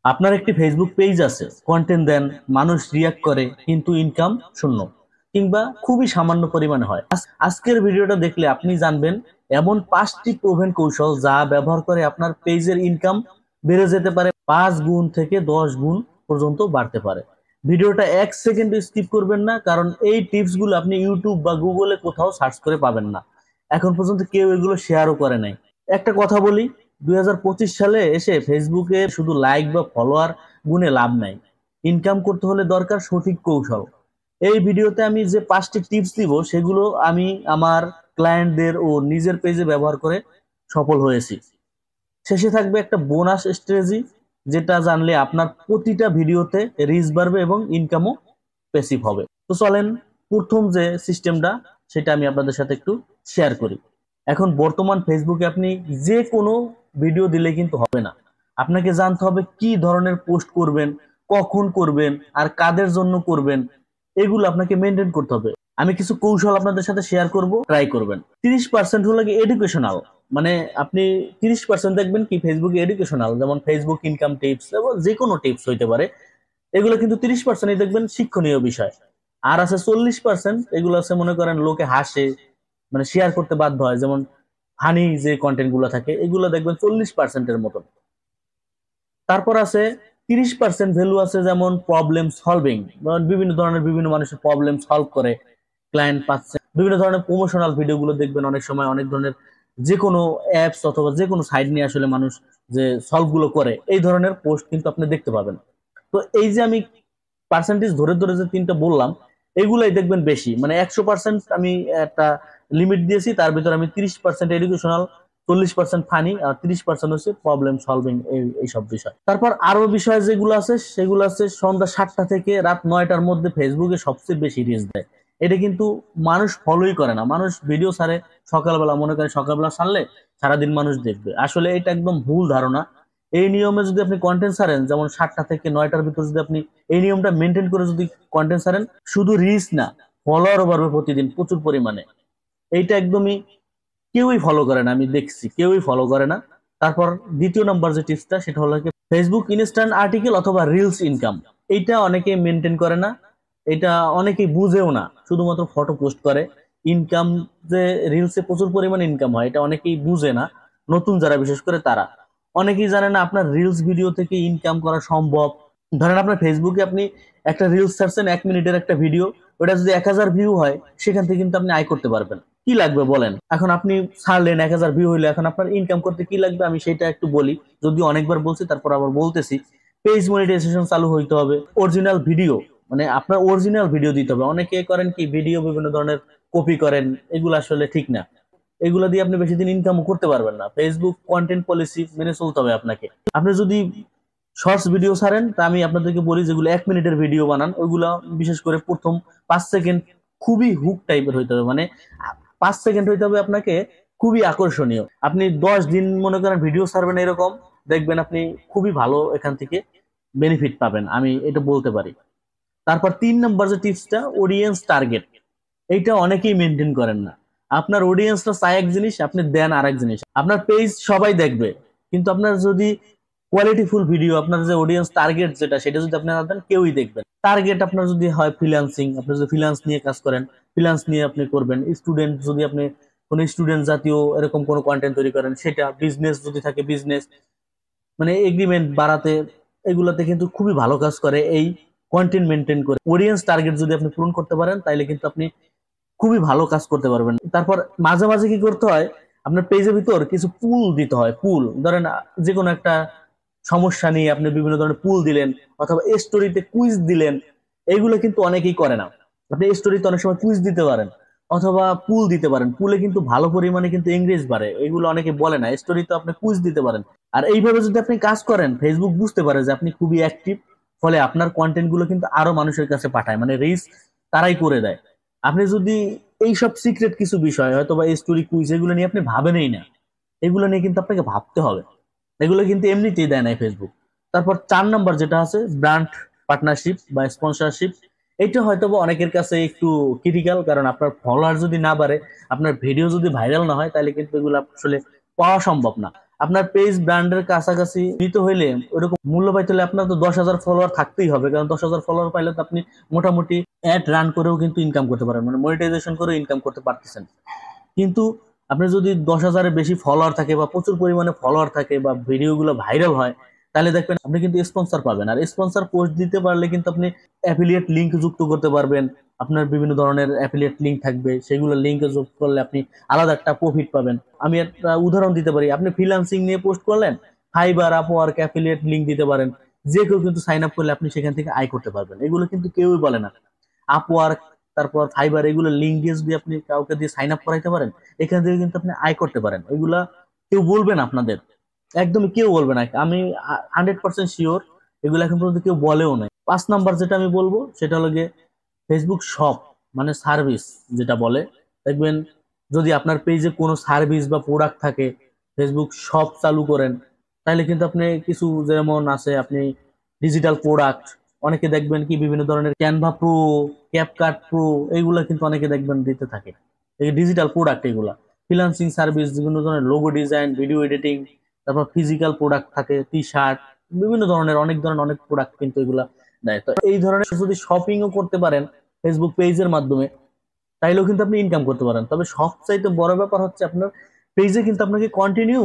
আপনার একটি Facebook page আছে, কন্টেন্ট দেন, মানুষ রিয়াক্ট করে, কিন্তু ইনকাম শূন্য কিংবা খুবই সামান্য পরিমাণে হয়। আজকের ভিডিওটা দেখলে আপনি জানবেন এমন 5টি প্রুভেন কৌশল যা ব্যবহার করে আপনার পেজের ইনকাম বেড়ে যেতে পারে, 5 গুণ থেকে 10 গুণ পর্যন্ত বাড়তে পারে। ভিডিওটা 1 সেকেন্ড স্কিপ করবেন না, কারণ এই টিপস গুলো আপনি ইউটিউব বা গুগলে কোথাও সার্চ করে পাবেন না। এখন পর্যন্ত কেউ এগুলো শেয়ারও করে নাই। একটা কথা বলি, 2025 সালে এসে ফেসবুকে শুধু লাইক বা ফলোয়ার গুনে লাভ নাই। ইনকাম করতে হলে দরকার সঠিক কৌশল। এই ভিডিওতে আমি যে 5টি টিপস দিব সেগুলো আমি আমার ক্লায়েন্টদের ও নিজের পেজে ব্যবহার করে সফল হয়েছি। শেষে থাকবে একটা বোনাস স্ট্র্যাটেজি, যেটা জানলে আপনার প্রতিটা ভিডিওতে রিচ বাড়বে এবং ইনকামও প্যাসিভ হবে। তো চলেন, প্রথম যে সিস্টেমটা সেটা আমি আপনাদের সাথে একটু শেয়ার করি। এখন বর্তমান ফেসবুকে আপনি যে কোনো ভিডিও দিলে কিন্তু হবে না। আপনাকে জানতে হবে কি ধরনের পোস্ট করবেন, কখন করবেন, আর কাদের জন্য করবেন। এগুলো আপনাকে মেনটেন করতে হবে। আমি কিছু কৌশল আপনাদের সাথে শেয়ার করব, ট্রাই করবেন। 30% হলো কি এডুকেশনাল, মানে আপনি 30% দেখবেন কি ফেসবুকে এডুকেশনাল, যেমন ফেসবুক ইনকাম টিপস এবং যে কোনো টিপস হইতে পারে। এগুলো কিন্তু 30% দেখবেন শিক্ষণীয় বিষয়। আর আছে 40%, এগুলো আছে মনে করেন লোকে হাসে, মানে শেয়ার করতে বাধ্য হয়, যেমন ফানি যে কন্টেন্ট গুলো থাকে, এগুলো দেখবেন 40%-এর মতন। তারপর আছে 30% ভ্যালু আছে, যেমন প্রবলেম সলভিং, বিভিন্ন ধরনের বিভিন্ন মানুষের প্রবলেম সলভ করে ক্লায়েন্ট পাচ্ছে। বিভিন্ন ধরনের প্রমোশনাল ভিডিও গুলো দেখবেন, অনেক সময় অনেক ধরনের যে কোনো অ্যাপস অথবা যে কোনো সাইট নিয়ে আসলে মানুষ যে সলভ গুলো করে, এই ধরনের পোস্ট কিন্তু আপনি দেখতে পাবেন। তো এই যে আমি পার্সেন্টেজ ধরে ধরে যে তিনটা বললাম, এগুলাই দেখবেন বেশি, মানে 100% আমি একটা লিমিট দিয়েছি, তার ভিতরে আমি 30% এডুকেশনাল, 40% ফানি, আর 30% হচ্ছে প্রবলেম সলভিং, এই সব বিষয়। তারপর আরো বিষয় যেগুলো আছে সেগুলো আছে সন্ধ্যা 7টা থেকে রাত 9টার মধ্যে ফেসবুকে সবচেয়ে বেশি রিচ দেয়। এটা কিন্তু মানুষ ফলোই করে না। মানুষ ভিডিও ছাড়ে সকালবেলা, মনে করেন সকালবেলা ছাড়লে সারাদিন মানুষ দেখবে, আসলে এটা একদম ভুল ধারণা। এই নিয়মে যদি আপনি কন্টেন্ট ছাড়েন, যেমন 7টা থেকে 9টার ভিতর যদি আপনি এই নিয়মটা মেনটেন করে যদি কন্টেন্ট ছাড়েন, শুধু রিচ না, ফলোয়ারও বাড়বে প্রতিদিন প্রচুর পরিমাণে। এইটা একদমই কেউই ফলো করে না, আমি দেখছি কেউই ফলো করে না। তারপর দ্বিতীয় নাম্বার যে টিপসটা সেটা হলো কি ফেসবুক ইনস্ট্যান্ট আর্টিকেল অথবা রিলস ইনকাম। এইটা অনেকেই মেনটেন করে না, এটা অনেকেই বুঝেও না, শুধুমাত্র ফটো পোস্ট করে। ইনকাম যে রিলসে প্রচুর পরিমাণে ইনকাম হয়, এটা অনেকেই বুঝে না। নতুন যারা বিশেষ করে তারা অনেকেই জানে না আপনার রিলস ভিডিও থেকে ইনকাম করা সম্ভব। ধরেন আপনার ফেসবুকে আপনি একটা রিলস ছাড়ছেন, 1 মিনিটের একটা ভিডিও, ওটা যদি 1000 ভিউ হয়, সেখান থেকে কিন্তু আপনি আয় করতে পারবেন। কি লাগবে বলেন? এখন আপনি ছাড়লেন, 1000 ভিউ হইলে এখন আপনার ইনকাম করতে কি লাগবে আমি সেটা একটু বলি, যদি অনেকবার বলছি তারপর আবার বলতেছি। পেজ মনিটাইজেশন চালু হইতে হবে, অরিজিনাল ভিডিও, মানে আপনার অরিজিনাল ভিডিও দিতে হবে। অনেকে করেন কি ভিডিও বিভিন্ন ধরনের কপি করেন, এগুলো আসলে ঠিক না। এগুলো দিয়ে আপনি বেশি দিন ইনকামও করতে পারবেন না। ফেসবুক কন্টেন্ট পলিসি মেনে চলতে হবে আপনাকে। আপনি যদি শর্টস ভিডিও ছাড়েন, তা আমি আপনাদেরকে বলি যেগুলো 1 মিনিটের ভিডিও বানান, ওইগুলো বিশেষ করে প্রথম 5 সেকেন্ড খুবই হুক টাইপের হইতে হবে, মানে 5 সেকেন্ড হইতে হবে আপনাকে খুবই আকর্ষণীয়। আপনি 10 দিন মনে করেন ভিডিও ছাড়বেন এরকম, দেখবেন আপনি খুবই ভালো এখান থেকে বেনিফিট পাবেন, আমি এটা বলতে পারি। তারপর 3 নম্বর যে টিপসটা, অডিয়েন্স টার্গেট। এইটা অনেকেই মেনটেন করেন না। আপনার অডিয়েন্সটা চায় এক জিনিস, আপনি দেন আর এক জিনিস। আপনার পেজ সবাই দেখবে, কিন্তু আপনার যদি কোয়ালিটিফুল ভিডিও, আপনার যে অডিয়েন্স টার্গেট যেটা, সেটা যদি আপনি না দেন, কেউই দেখবেন। টার্গেট আপনার যদি হয় ফ্রিল্যান্সিং, আপনি যদি ফ্রিল্যান্স নিয়ে কাজ করেন, ফ্রিল্যান্স নিয়ে আপনি করবেন। স্টুডেন্ট যদি আপনি কোনো স্টুডেন্ট জাতীয় এরকম কোনো কন্টেন্ট তৈরি করেন সেটা, বিজনেস যদি থাকে বিজনেস, মানে এগ্রিমেন্ট বাড়াতে, এগুলাতে কিন্তু খুবই ভালো কাজ করে এই কন্টেন্ট মেনটেন করে। অডিয়েন্স টার্গেট যদি আপনি পূরণ করতে পারেন, তাইলে কিন্তু আপনি খুবই ভালো কাজ করতে পারবেন। তারপর মাঝে মাঝে কি করতে হয়, আপনার পেজের ভিতর কিছু পুল দিতে হয়। পুল ধরেন যে কোনো একটা সমস্যা নিয়ে আপনি বিভিন্ন ধরনের পুল দিলেন, অথবা স্টোরিতে কুইজ দিলেন। এইগুলো কিন্তু অনেকেই করে না। আপনি স্টোরিতে অনেক সময় কুইজ দিতে পারেন অথবা পুল দিতে পারেন, পুলে কিন্তু ভালো পরিমাণে কিন্তু এঙ্গেজ বাড়ে, এগুলো অনেকে বলে না। স্টোরিতে আপনি কুইজ দিতে পারেন। আর এইভাবে যদি আপনি কাজ করেন, ফেসবুক বুঝতে পারে যে আপনি খুবই অ্যাক্টিভ, ফলে আপনার কন্টেন্ট গুলো কিন্তু আরো মানুষের কাছে পাঠায়, মানে রিচ তারাই করে দেয়। আপনি যদি এইসব সিক্রেট কিছু বিষয় হয়তো বা স্টোরি কুইজ এগুলো নিয়ে আপনি ভাবেনই না, এগুলো নিয়ে কিন্তু আপনাকে ভাবতে হবে। এগুলো কিন্তু এমনিতেই দেয় না ফেসবুক। তারপর 4 নম্বর যেটা আছে, ব্র্যান্ড পার্টনারশিপ বা স্পন্সরশিপ। এটা হয়তো বা অনেকের কাছে একটু ক্রিটিক্যাল, কারণ আপনার ফলোয়ার যদি না বাড়ে, আপনার ভিডিও যদি ভাইরাল না হয়, তাহলে কিন্তু এগুলো আসলে পাওয়া সম্ভব না। আপনার পেজ ব্র্যান্ডের কাছাকাছি নিতে হইলে ওরকম মূল্য পাইতে হলে আপনার তো 10,000 ফলোয়ার থাকতেই হবে, কারণ 10,000 ফলোয়ার পাইলে তো আপনি মোটামুটি অ্যাড রান করেও কিন্তু ইনকাম করতে পারেন, মানে মনিটাইজেশন করেও ইনকাম করতে পারতেছেন। কিন্তু আপনার যদি 10,000-এর বেশি ফলোয়ার থাকে বা প্রচুর পরিমাণে ফলোয়ার থাকে বা ভিডিওগুলো ভাইরাল হয়, তাহলে দেখবেন আপনি কিন্তু স্পন্সর পাবেন। আর স্পন্সর পোস্ট দিতে পারলে কিন্তু আপনি অ্যাফিলিয়েট লিঙ্ক যুক্ত করতে পারবেন। আপনার বিভিন্ন ধরনের অ্যাফিলিয়েট লিঙ্ক থাকবে, সেগুলো লিঙ্কে যুক্ত করলে আপনি আলাদা একটা প্রফিট পাবেন। আমি একটা উদাহরণ দিতে পারি, আপনি ফ্রিল্যান্সিং নিয়ে পোস্ট করলেন, ফাইবার, আপওয়ার্ক, অ্যাফিলিয়েট লিঙ্ক দিতে পারেন। যে কেউ কিন্তু সাইন আপ করলে আপনি সেখান থেকে আয় করতে পারবেন। এগুলো কিন্তু কেউই বলে না। আপওয়ার্ক, তারপর ফাইবার, এগুলো লিঙ্ক দিয়ে যদি আপনি কাউকে দিয়ে সাইন আপ করাইতে পারেন, এখান থেকে কিন্তু আপনি আয় করতে পারেন। এগুলা কেউ বলবে না আপনাদের, একদমই কেউ বলবে না। আমি 100% শিওর এগুলো এখন পর্যন্ত কেউ বলেও নাই। 5 নাম্বার যেটা আমি বলবো সেটা হলো গিয়ে ফেসবুক শপ, মানে সার্ভিস যেটা বলে। দেখবেন যদি আপনার পেজে কোনো সার্ভিস বা প্রোডাক্ট থাকে, ফেসবুক শপ চালু করেন, তাহলে কিন্তু আপনি কিছু, যেমন আছে আপনি ডিজিটাল প্রোডাক্ট, অনেকে দেখবেন কি বিভিন্ন ধরনের ক্যানভা প্রো, ক্যাপকাট প্রো, এইগুলা কিন্তু অনেকে দেখবেন দিতে থাকে। এই ডিজিটাল প্রোডাক্ট, এগুলা ফ্রিল্যান্সিং সার্ভিস, বিভিন্ন ধরনের লোগো ডিজাইন, ভিডিও এডিটিং, তারপর ফিজিক্যাল প্রোডাক্ট থাকে, টি শার্ট, বিভিন্ন ধরনের অনেক প্রোডাক্ট কিন্তু এগুলা দেয়। তো এই ধরনের যদি শপিংও করতে পারেন ফেসবুক পেজের মাধ্যমে, তাইলেও কিন্তু আপনি ইনকাম করতে পারেন। তবে সবচাইতে বড় ব্যাপার হচ্ছে আপনার পেজে কিন্তু আপনাকে কন্টিনিউ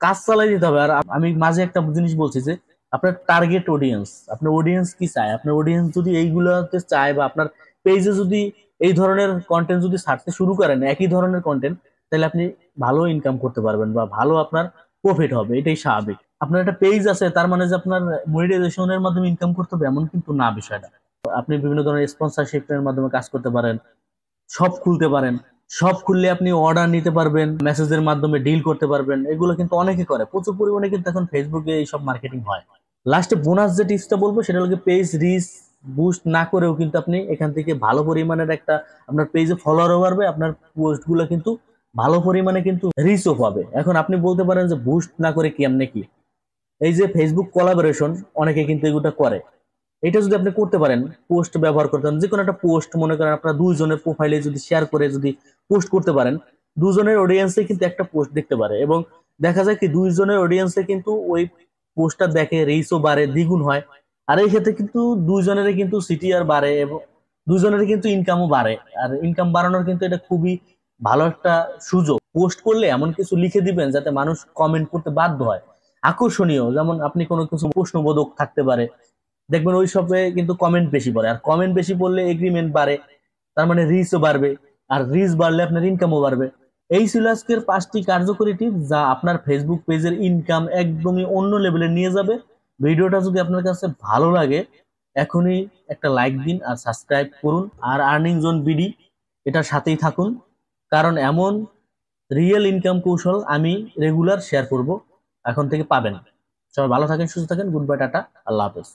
কাজ চালাই দিতে হবে। আর আমি মাঝে একটা জিনিস বলছি যে আপনার টার্গেট অডিয়েন্স, আপনার অডিয়েন্স কি চায়, আপনার অডিয়েন্স যদি এইগুলোতে চায় বা আপনার পেজে যদি এই ধরনের কন্টেন্ট যদি ছাড়তে শুরু করেন, একই ধরনের কন্টেন্ট, তাহলে আপনি ভালো ইনকাম করতে পারবেন বা ভালো আপনার প্রফিট হবে, এটাই স্বাভাবিক। আপনার একটা পেজ আছে তার মানে যে আপনার মনিটাইজেশনের মাধ্যমে ইনকাম করতে হবে এমন কিন্তু না বিষয়টা। আপনি বিভিন্ন ধরনের স্পন্সরশিপের মাধ্যমে কাজ করতে পারেন, শপ খুলতে পারেন। শপ খুললে আপনি অর্ডার নিতে পারবেন, মেসেজের মাধ্যমে ডিল করতে পারবেন। এগুলো কিন্তু অনেকে করে, প্রচুর পরিমাণে কিন্তু এখন ফেসবুকে এইসব মার্কেটিং হয়। লাস্টে বোনাস যে টিপসটা বলবো সেটা হলো পেজ রিচ বুস্ট না করেও কিন্তু আপনি এখান থেকে ভালো পরিমাণের একটা আপনার পেজে ফলোয়ারও বাড়বে, আপনার পোস্ট গুলো কিন্তু ভালো পরিমাণে কিন্তু রিচও পাবে। এখন আপনি বলতে পারেন যে বুস্ট না করে কেমনে কি, এই যে ফেসবুক কোলাবোরেশন, অনেকে কিন্তু এগুলো করে। এটা যদি আপনি করতে পারেন, পোস্ট ব্যবহার করতে পারেন, যে কোনো একটা পোস্ট মনে করেন আপনার দুইজনের প্রোফাইলে যদি শেয়ার করে যদি পোস্ট করতে পারেন, দুজনের অডিয়েন্সে কিন্তু একটা পোস্ট দেখতে পারে, এবং দেখা যায় কি দুইজনের অডিয়েন্সে কিন্তু ওই পোস্টটা দেখে, রিচও বাড়ে, দ্বিগুণ হয়। আর এই ক্ষেত্রে কিন্তু দুইজনের কিন্তু সিটিআর বাড়ে এবং দুজনের কিন্তু ইনকামও বাড়ে। আর ইনকাম বাড়ানোর কিন্তু এটা খুবই ভালো একটা সুযোগ। পোস্ট করলে এমন কিছু লিখে দিবেন যাতে মানুষ কমেন্ট করতে বাধ্য হয়, আকর্ষণীয়। যেমন আপনি কোনো কিছু প্রশ্নবোধক থাকতে পারে, দেখবেন ওই সবে কিন্তু কমেন্ট বেশি পড়ে, আর কমেন্ট বেশি পড়লে এগ্রিমেন্ট বাড়ে, তার মানে রিচও বাড়বে। আর রিচ বাড়লে আপনার ইনকামও বাড়বে। এই ছিল আজকের 5টি কার্যকরী টিপস যা আপনার ফেসবুক পেজের ইনকাম একদমই অন্য লেভেলে নিয়ে যাবে। ভিডিওটা যদি আপনার কাছে ভালো লাগে, এখনই একটা লাইক দিন আর সাবস্ক্রাইব করুন। আর আর্নিং জোন বিডি এটার সাথেই থাকুন, কারণ এমন রিয়েল ইনকাম কৌশল আমি রেগুলার শেয়ার করব, এখন থেকে পাবেন। সবাই ভালো থাকেন, সুস্থ থাকেন, গুড বাই, টাটা, আল্লাহ হাফেজ।